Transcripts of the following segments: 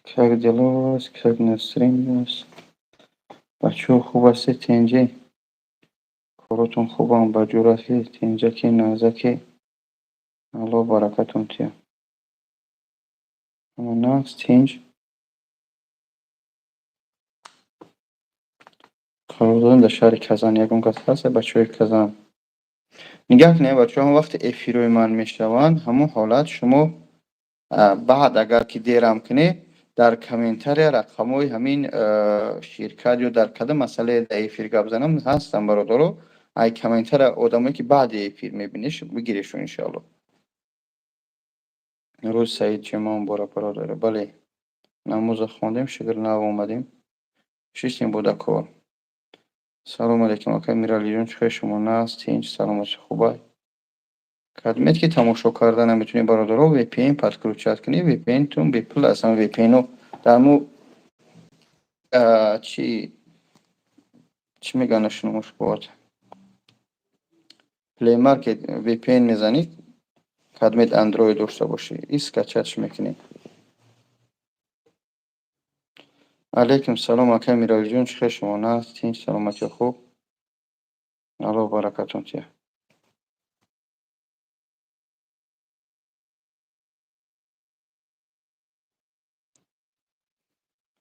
Как дела у вас? Как настроение у вас? بچه خوب هستی تنجی؟ کارتون خوبم بجور هستی تنجکی نازکی الله برکتون تیا اما نه تنج قرار دادن در شهر کزان یکم کس هست بچه های کزان نگه نه بچه هم وقت افیروی من میشوند همون حالت شما بعد اگر که دیرم کنی در کامنتر رقموی همین شرکت یا در کدام مسئله در افیر گپ زنم هستم برادرو ای کامنتر آدمایی که بعد افیر میبینیش بگیریشون انشالله روز سعید جمعون برادر بله نماز خواندیم شکر نو اومدیم شیشتیم بوده کار سلام علیکم آقای میرالی جون چه شما نست تینج سلامت خوبه کدمیت که تماشا کردن نمیتونی برادرها وی پی این پدکروچت کنی وی پی این تون بی پلس هم وی پی اینو در مو چی میگن شنوش بود پلی مارکت وی پی این میزنی کدمیت اندروید داشته باشی اسکچش میکنی علیکم سلام آقای میرالی جون چه شما نست تینج سلامتی خوب الله برکتون تیه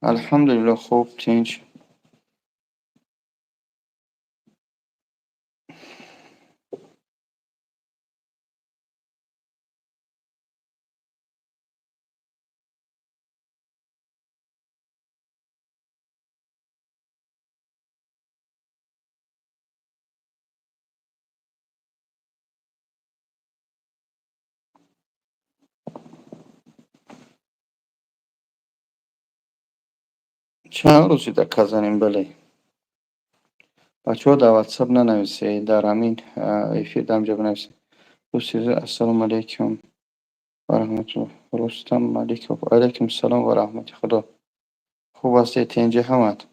الحمدلله خوب تینج چند روزی در کزنیم بله بچه ها در واتساپ ننویسی در همین افیر دمجا بنویسی دوستی السلام علیکم و رحمت الله رستم علیکم السلام و رحمت خدا خوب هستی تینجه حمد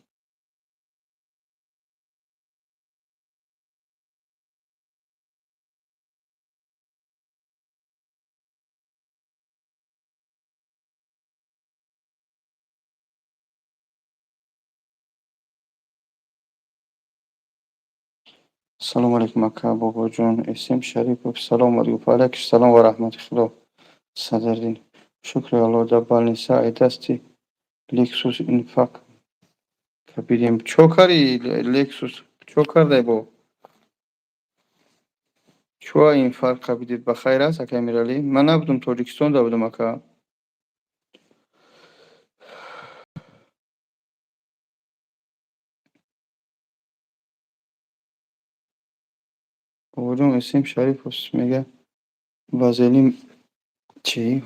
السلام علیکم اکا بابا جون اسم شریف سلام علیکم علیکم السلام و رحمت خدا صدردین شکر الله جبال نیسا ایدستی لکسوس انفاق کبیریم چو کاری لکسوس چو کرده با چو این فرق کبیدید بخیر است اکا امیرالی من نبودم تاجیکستان دا بودم اکا بابا جون اسم شریف است میگه وازلین چی؟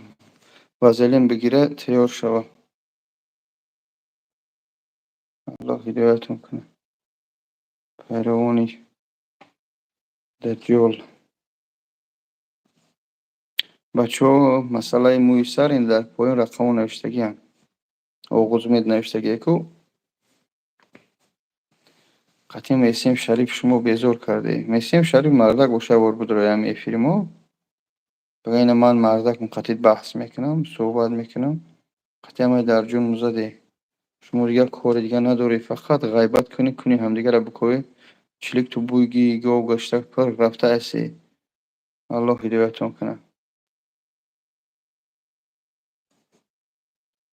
وازلین بگیره تیار شوه الله هدایتون کنه پیروانی دجال بچه ها مسئله موی سر این در پایین رقم نوشتگی هم آغوز مید نوشتگی کو قطعی میسیم شریف شما بیزور کرده میسیم شریف مردک باشه بار بود روی هم افیرمو بگین من مردک مقطعی بحث میکنم صحبت میکنم قطعی همه در جون مزده شما دیگر کار دیگر نداری فقط غیبت کنی همدیگر را بکوی چلیک تو بویگی گاو گشتک پر رفته هستی الله هدایتون کنه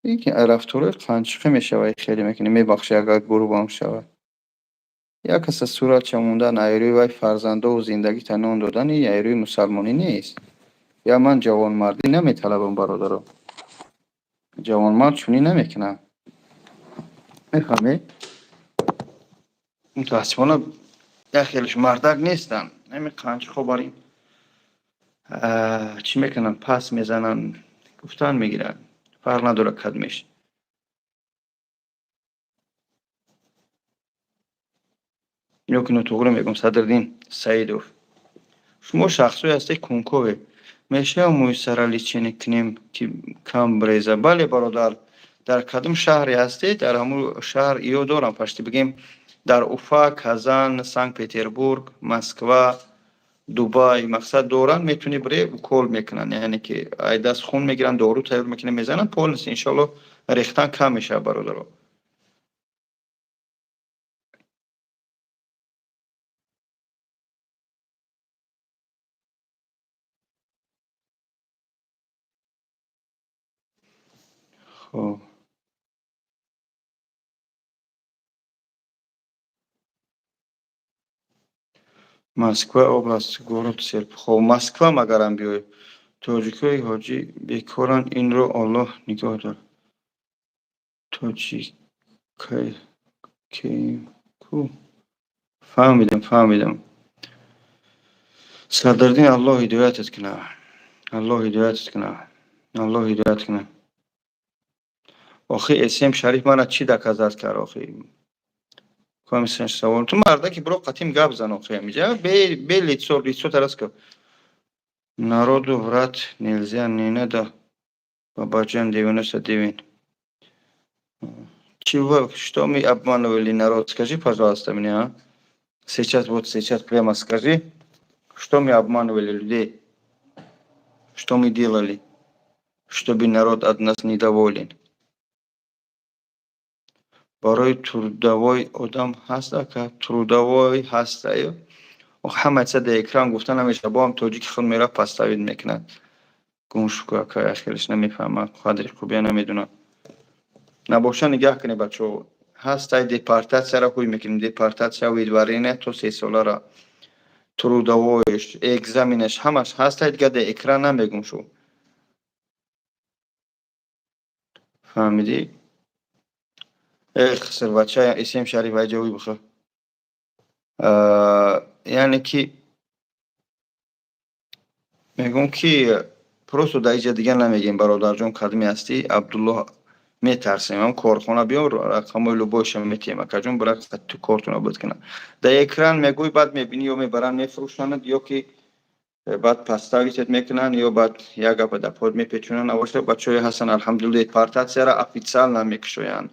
این که رفتاره قنچقه میشوه خیلی میکنه میبخشه اگر گروه هم شود یک کس از صورت چموندن ایروی وی فرزنده و زندگی تنان دادن این ایروی مسلمانی نیست یا من جوان مردی نمیطلبم برادرم جوان مرد چونی نمیکنم میفهمی؟ متاسفانه خیلیش مردک نیستن نمی قنچ خوباری چی میکنن پس میزنن گفتن میگیرن فرق نداره کدمیش یا که نتوغره میگم صدردین سعیدوف شما شخصی هستی کنکوه میشه موی سرالی چینی کنیم که کم بریزه بله برادر در کدوم شهری هستی در همون شهر ایو دارم پشتی بگیم در اوفا کازان سانت پتربورگ مسکو دوبای مقصد دوران میتونی بری کول میکنن یعنی که ای دست خون میگیرن دارو تیار میکنه میزنن پول نیست انشالله ریختن کم میشه برادر. خب مسکو область город Серп. خب مسکو مگرم بیای تاجیکای حاجی بیکارن این رو الله نگاه دار. تاجیکای کی کو فهمیدم سردردین الله هدایتت کنه. الله هدایتت کنه. الله هدایت کنه. آخه اسم شریف من چی دکازات کرد آخه کمیسیون سوال تو مردا که برو قتیم گپ زن آخه میگه به لیتسو ترس که народу врать нельзя не надо бабаджан 99. Чего, что мы обманывали народ? Скажи, пожалуйста, мне, а? Сейчас прямо скажи, что мы обманывали людей? Что мы делали, чтобы народ от нас недоволен? برای трудовой آدم هست که трудовой هست همه چه در اکران گفتن همیشه با هم توجیه خود میره پستاوید میکنن گمشکو که اخیرش نمیفهمه قدر خوبی نمیدونه نباشه نگاه کنی بچه هست دیپارتات سر خوی میکنیم دیپارتات شوید وارینه تو 3 ساله را трудовойش اگزامینش همش هست دیگه در اکران نمیگم شو فهمیدی؟ خسر بچه اسم شریف ایجاوی بخواه یعنی که میگم که پروسو در اینجا دیگه نمیگیم برادر جون کدومی هستی عبدالله میترسیم هم کارخانه بیام رقم لوباشم میتیم که جون برای تو کارتون بود کنه در اکران میگوی بعد میبینی یا میبرن میفروشند یا که بعد پستاویت میکنن یا بعد یک گپ در پاد میپیچونن اوشته بچه هستن الحمدلله پارتات سر افیتسال نمیکشوین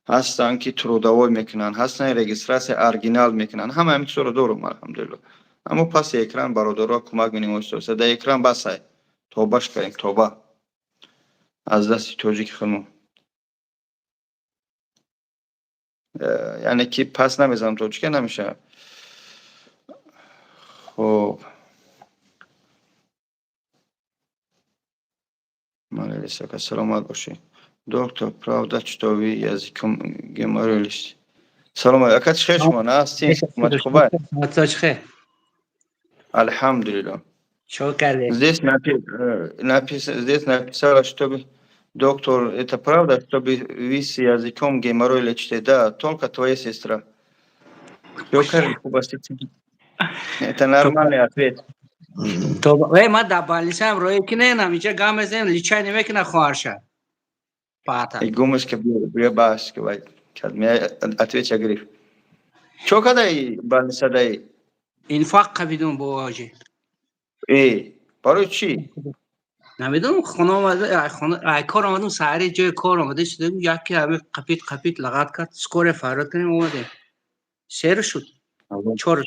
هستن که трудовой میکنن هستن رجیستراسی ارگینال میکنن همه همین صورت دارم الحمدلله اما پس اکران برادرها کمک می‌کنیم استاد در اکران بس توبهش کنیم توبه از دست توجیک خانم یعنی که پس نمیزنم توجیک نمیشه خب مالیسا که سلامت باشی دکتر правда что вы языком говорили سلام علیکم خیش ما هستین حکومت خوبه الحمدلله что кардеш здесь написано чтобы доктор это правда чтобы вы с языком геморрой лечите да только твоя сестра что карди это нормальный ответ تو ما در بالیسم روی کنه نمیشه گامزم لیچای نمیکنه خواهرشه پاتا и гумыш que бля баш que vai kad me ответь агриф что когда и больница дай انفاق بدون بواجه برای چی نمیدونم خونه آمده خونه کار آمدم سهری جای کار آمده شده یکی همه قپیت لغت کرد سکور فراد کنیم اومده سیر شد چور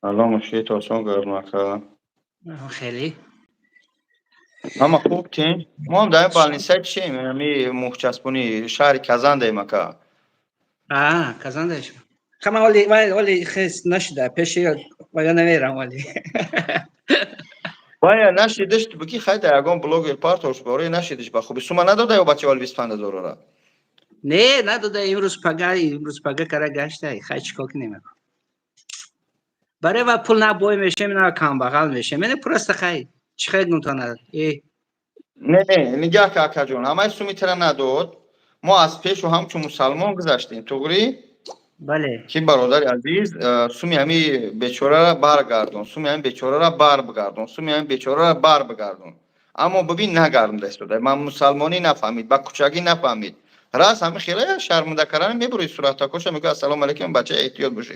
الان مشکل تاسون گرم که خیلی اما خوب تین ما هم در بالنیسه چیم یعنی محچسبونی شهر کزان دیم که کزان داشت خما ولی خیست نشده پیشی ولی نمیرم ولی باید نشیدش بگی خیلی اگان بلوگ پارتوش باره نشیدش با خوبی سوما نداده یا بچه والی 25000 را نه نداده امروز پگه کاره گشته خیلی چیکار کنیم برای و پول نبوی میشه من کم بغل میشه من پرست خیلی چی خیلی نمیتونه نه نگاه که اکا جون همه سومی تره نداد ما از پیش و همچون مسلمان گذاشتیم توگری بله که برادر عزیز سومی همی بیچاره را برگردون سومی همی بیچاره را بر بگردون سومی همی بیچاره را بر بگردون اما ببین نگردون دست داده من مسلمانی نفهمید با کوچگی نفهمید راست همه خیلی شرمنده کردن میبری صورت کش میگه السلام علیکم بچه احتیاط باشی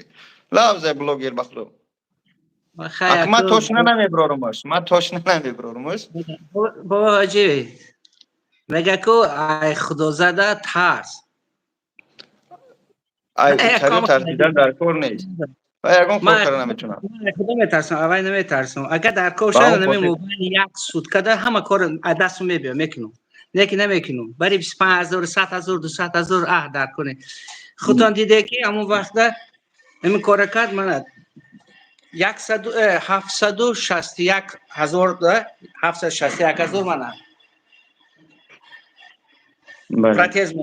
لفظ بلوگر بخلو من تاشنه نمیبرارمش بابا عجیبه مگه که ای خدا زده ترس ای کاری ترسیدن در کار نیست اگه کار کردن نمیتونم خدا میترسم اول نمیترسم اگر در کار شد نمی موبایل یک سود کده همه کار دستو میبیم میکنم نه که نمیکنم برای 25,000 100,000 200,000 در کنه خودتان دیده که همون وقت همین کار کرد من 761,000 761,000 من بله پراتز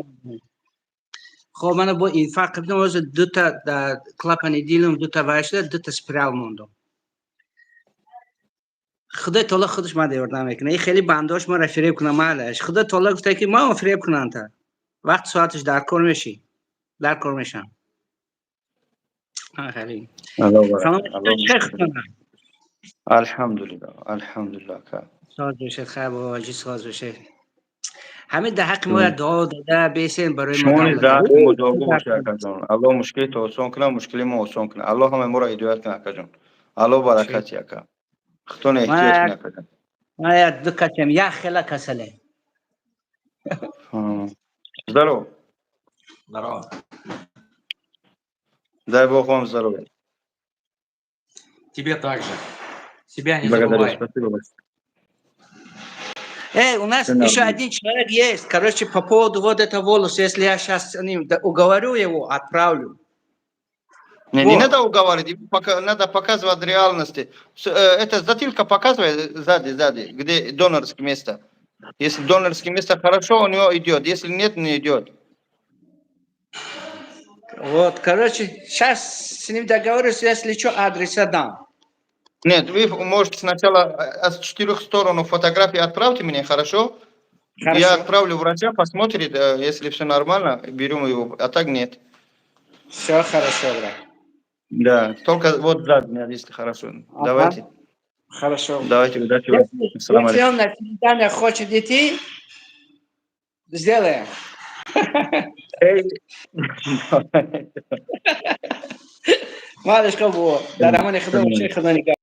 خب من با این فرق کردم از دو تا کلاپن دیلم دو تا واشته دو تا سپرال موندم خدا تعالی خودش ما دیوردم میکنه این خیلی بنداش ما را فریب کنه مالش خدا تعالی گفته که ما فریب کنن تا وقت ساعتش در کار میشی در کار میشم خیلی الله سلام برکت الله چه مشکل خدمت الحمدلله الحمدلله که ساز بشه خیر واجی ساز بشه همه در حق ما دعا داده بیسین برای ما شما نیز دولت در حق مداوا باشه اکا جان الله مشکل تو آسان کنه مشکل ما آسان کنه الله همه ما را هدایت کنه اکا جان الله برکت اکا خطون احتیاج کنه اکا جان ما یک دو کچم یک خیلی کسله здорово برای дай бог вам здоровья Тебе также. Себя не благодарю забывай. спасибо большое у нас еще один человек есть, короче, по поводу вот этого волоса, если я сейчас уговорю его, отправлю. не надо уговаривать, надо показывать реальности. Это затылка показывает сзади, где донорское место. Если донорское место хорошо, у него идет, если нет, не идет. Вот, короче, сейчас с ним договорюсь, если что, адреса дам. Нет, вы можете сначала с 4 сторон фотографии отправьте мне, хорошо? Я отправлю врача, посмотрит, если все нормально, берем его, а так нет. Все хорошо, брат. Да, только вот сзади, если хорошо. Давайте. Хорошо. Давайте, удачи. Если он на свидание хочет идти, сделаем. معلش خب در امان خدا باشه خدا نگهدار.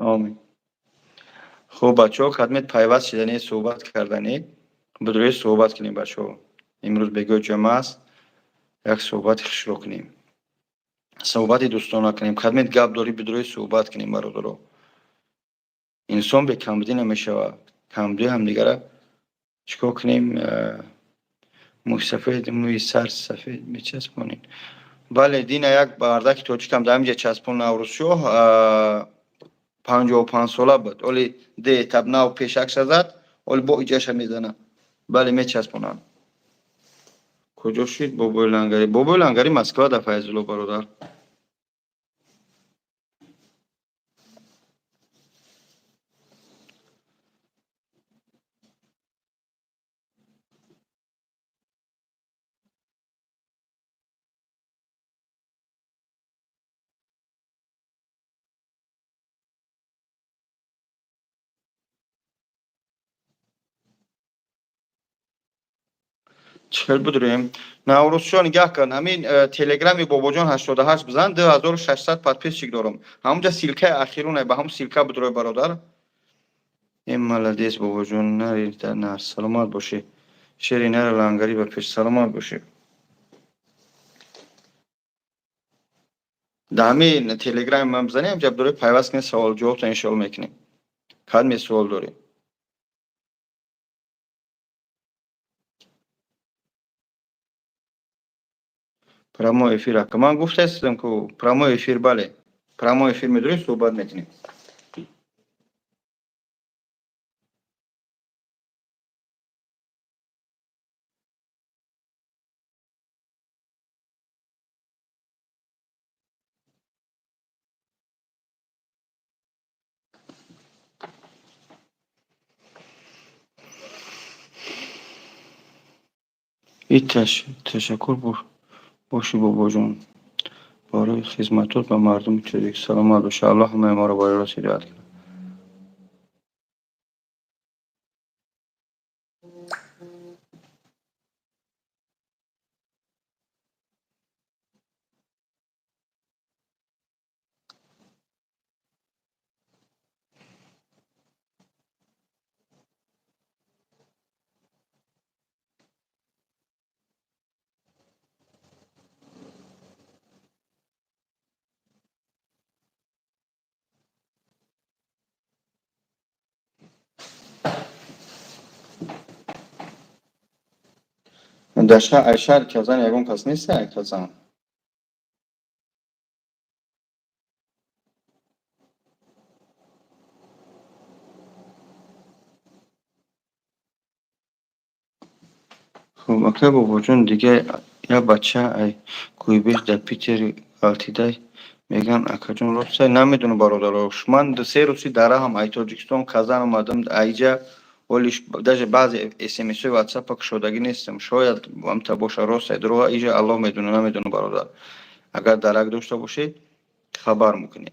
آمین. خب بچه‌ها خدمت پیوست شدنی صحبت کردنی بدروی صحبت کنیم بچه‌ها امروز بگو جمعه است یک صحبت شروع کنیم صحبت دوستانه کنیم خدمت گپ داری بدروی صحبت کنیم برادرها انسان به کمبودی نمیشود کمبودی هم دیگه چیکار کنیم موی سفید موی سر سفید میچسبونیم بله دین یک بردک توچکم در اینجا چسبون نوروز شو 55 ساله بود ولی ده تبنا و پیشک زد ولی با ایجاش میزنه بله میچسبونن کجا شید بابای لنگری مسکو در فیض‌الله برادر چکل بدریم نوروز شو نگاه کن همین تلگرامی باباجان 88 بزن 2600 پادپیس چیک دارم همونجا سیلکه اخیرونه به هم سیلکه بدروی برادر این ملدیس باباجان نری در سلامت باشه شری نر لنگری بر پیش سلامت باشه در همین تلگرام من بزنیم جب دوره پیوست کنی سوال جواب تا انشاءالله میکنیم کدمی سوال داری پرامو افیر که من گفته هستم که پرامو افیر بله پرامو افیر میدونی صحبت میکنیم تشکر باشی بابا جان برای خدمتت به مردم چریک سلامت باشه الله همه ما را برای راست هدایت کنه در شهر کازان یگان کس نیست کازان. خب اکه بابا جون دیگه یا بچه ای کویبش در پیتر آلتیدای میگن اکا جون روز نمیدونه برادرش من دو سه روزی داره هم ای تاجیکستان کازان اومدم ایجا ولیش даже بعضی اسمس واتساپ که شدگی نیستم شاید هم تا باشه راست درو ایجا الله میدونه نمیدونه برادر اگر درک داشته باشی خبر میکنی.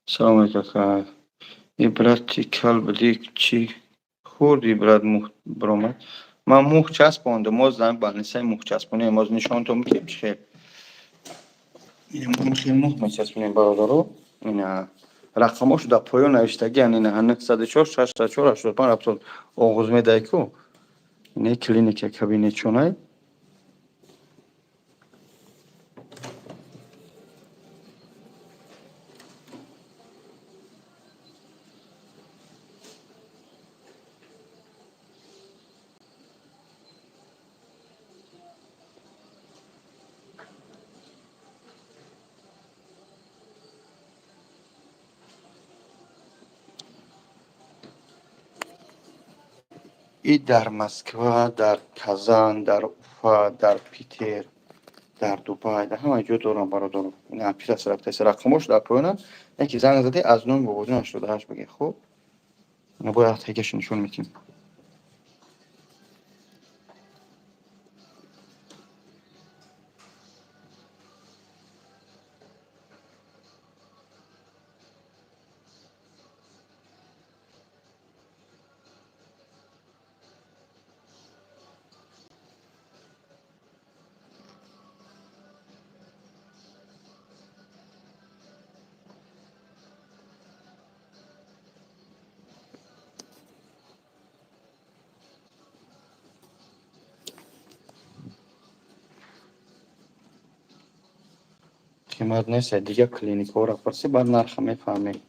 سلام علیکم. عبرت کل بدی چی خوردی برات موخ برامد من موخ چسبانده ماز دارم بلنسای موخ چسبونه ماز نشان تو میکنیم چه این موخ میچسبونیم برادرو این رقماش در پایان نوشتگی این 904 64 85 70 آغوز میده کو نه کلینیک کابینه چونه این در مسکو در کازان در اوفا در پیتر در دوبای در همه جا دارم برادرم این پیش رفته رقماش در پایان یکی زنگ زده از نون به وجود 88 بگه خب نباید تگش نشون میتیم قیمت نیست دیگه کلینیک ها را پرسی بعد نرخ میفهمی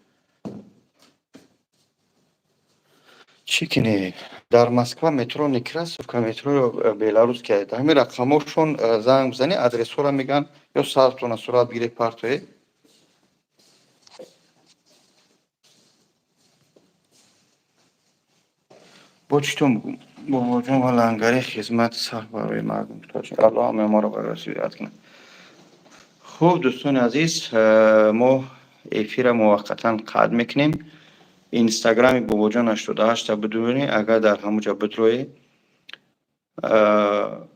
چی کنی در مسکو مترو نیکراسوفکا مترو بیلاروس که همین رقماشون زنگ بزنی ادرس ها را میگن یا ساعتونه سرعت بگیری پرتوی با چطور با جون و لنگری خدمت سخت برای مردم تاجی الله همه ما را برسید کنه. خوب دوستان عزیز ما افیر موقتا قطع میکنیم اینستاگرامی بابا جان 88 تا بدونی اگر در همونجا بدروی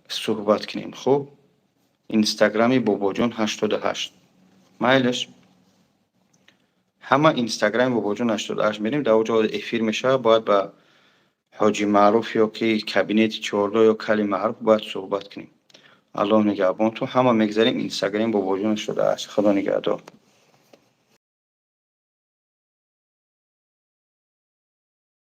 صحبت کنیم خب اینستاگرامی بابا جان 88 مایلش همه اینستاگرام بابا جان 88 میریم در اونجا افیر میشه باید با حاجی معروف یا که کابینت 14 یا کلی معروف باید صحبت کنیم الله نگهبان تو همه میگذاریم اینستاگرام بابا جان 88 خدا نگهدار